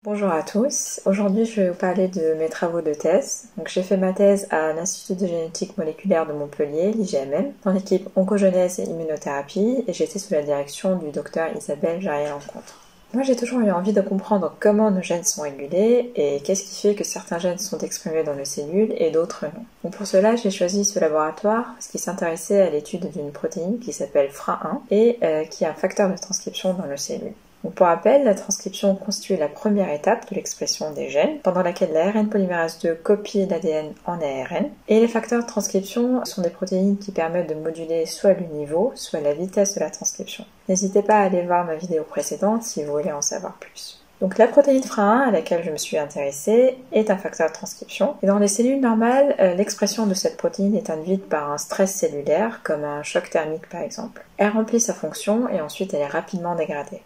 Bonjour à tous, aujourd'hui je vais vous parler de mes travaux de thèse. J'ai fait ma thèse à l'Institut de génétique moléculaire de Montpellier, l'IGMM, dans l'équipe oncogenèse et immunothérapie, et j'étais sous la direction du docteur Isabelle Jarrier-Lencontre. Moi j'ai toujours eu envie de comprendre comment nos gènes sont régulés et qu'est-ce qui fait que certains gènes sont exprimés dans nos cellules et d'autres non. Donc pour cela j'ai choisi ce laboratoire parce qu'il s'intéressait à l'étude d'une protéine qui s'appelle FRA1 et qui est un facteur de transcription dans nos cellules. Donc pour rappel, la transcription constitue la première étape de l'expression des gènes, pendant laquelle l'ARN polymérase 2 copie l'ADN en ARN. Et les facteurs de transcription sont des protéines qui permettent de moduler soit le niveau, soit la vitesse de la transcription. N'hésitez pas à aller voir ma vidéo précédente si vous voulez en savoir plus. Donc la protéine FRA1 à laquelle je me suis intéressée est un facteur de transcription. Et dans les cellules normales, l'expression de cette protéine est induite par un stress cellulaire, comme un choc thermique par exemple. Elle remplit sa fonction et ensuite elle est rapidement dégradée.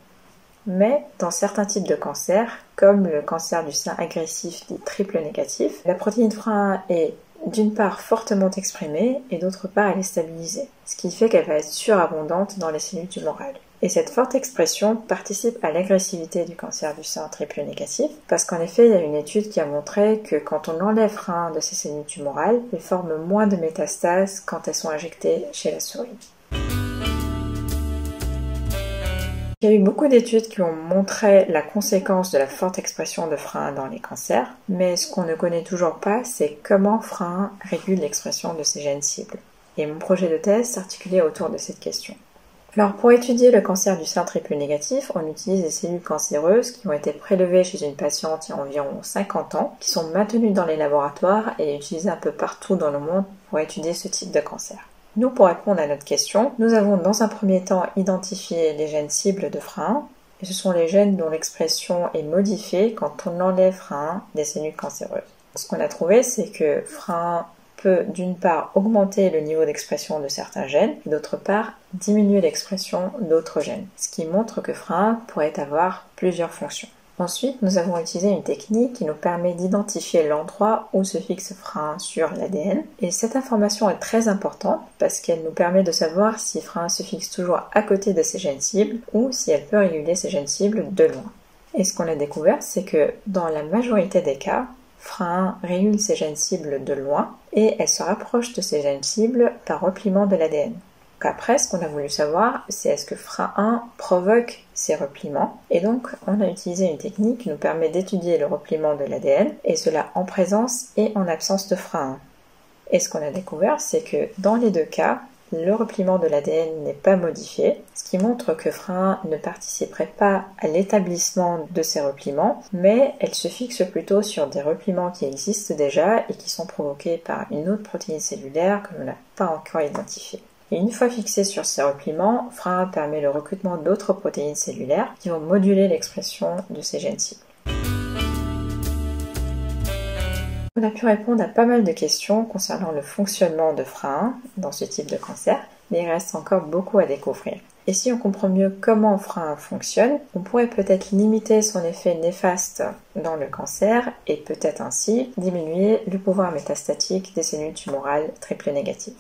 Mais dans certains types de cancers, comme le cancer du sein agressif dit triple négatif, la protéine FRA1 est d'une part fortement exprimée et d'autre part elle est stabilisée, ce qui fait qu'elle va être surabondante dans les cellules tumorales. Et cette forte expression participe à l'agressivité du cancer du sein triple négatif, parce qu'en effet il y a une étude qui a montré que quand on enlève FRA1 de ces cellules tumorales, elles forment moins de métastases quand elles sont injectées chez la souris. Il y a eu beaucoup d'études qui ont montré la conséquence de la forte expression de FRA1 dans les cancers, mais ce qu'on ne connaît toujours pas, c'est comment FRA1 régule l'expression de ces gènes cibles. Et mon projet de thèse s'articulait autour de cette question. Alors pour étudier le cancer du sein triple négatif, on utilise des cellules cancéreuses qui ont été prélevées chez une patiente il y a environ 50 ans, qui sont maintenues dans les laboratoires et utilisées un peu partout dans le monde pour étudier ce type de cancer. Nous, pour répondre à notre question, nous avons dans un premier temps identifié les gènes cibles de FRA1, et ce sont les gènes dont l'expression est modifiée quand on enlève FRA1 des cellules cancéreuses. Ce qu'on a trouvé, c'est que FRA1 peut d'une part augmenter le niveau d'expression de certains gènes, et d'autre part diminuer l'expression d'autres gènes, ce qui montre que FRA1 pourrait avoir plusieurs fonctions. Ensuite, nous avons utilisé une technique qui nous permet d'identifier l'endroit où se fixe FRA1 sur l'ADN. Et cette information est très importante parce qu'elle nous permet de savoir si FRA1 se fixe toujours à côté de ces gènes cibles ou si elle peut réguler ces gènes cibles de loin. Et ce qu'on a découvert, c'est que dans la majorité des cas, FRA1 régule ces gènes cibles de loin et elle se rapproche de ces gènes cibles par repliement de l'ADN. Donc après, ce qu'on a voulu savoir, c'est est-ce que FRA1 provoque ces repliements. Et donc, on a utilisé une technique qui nous permet d'étudier le repliement de l'ADN, et cela en présence et en absence de FRA1. Et ce qu'on a découvert, c'est que dans les deux cas, le repliement de l'ADN n'est pas modifié, ce qui montre que FRA1 ne participerait pas à l'établissement de ces repliements, mais elle se fixe plutôt sur des repliements qui existent déjà et qui sont provoqués par une autre protéine cellulaire que l'on n'a pas encore identifiée. Et une fois fixé sur ces repliements, FRA1 permet le recrutement d'autres protéines cellulaires qui vont moduler l'expression de ces gènes cibles. On a pu répondre à pas mal de questions concernant le fonctionnement de FRA1 dans ce type de cancer, mais il reste encore beaucoup à découvrir. Et si on comprend mieux comment FRA1 fonctionne, on pourrait peut-être limiter son effet néfaste dans le cancer et peut-être ainsi diminuer le pouvoir métastatique des cellules tumorales triple négatives.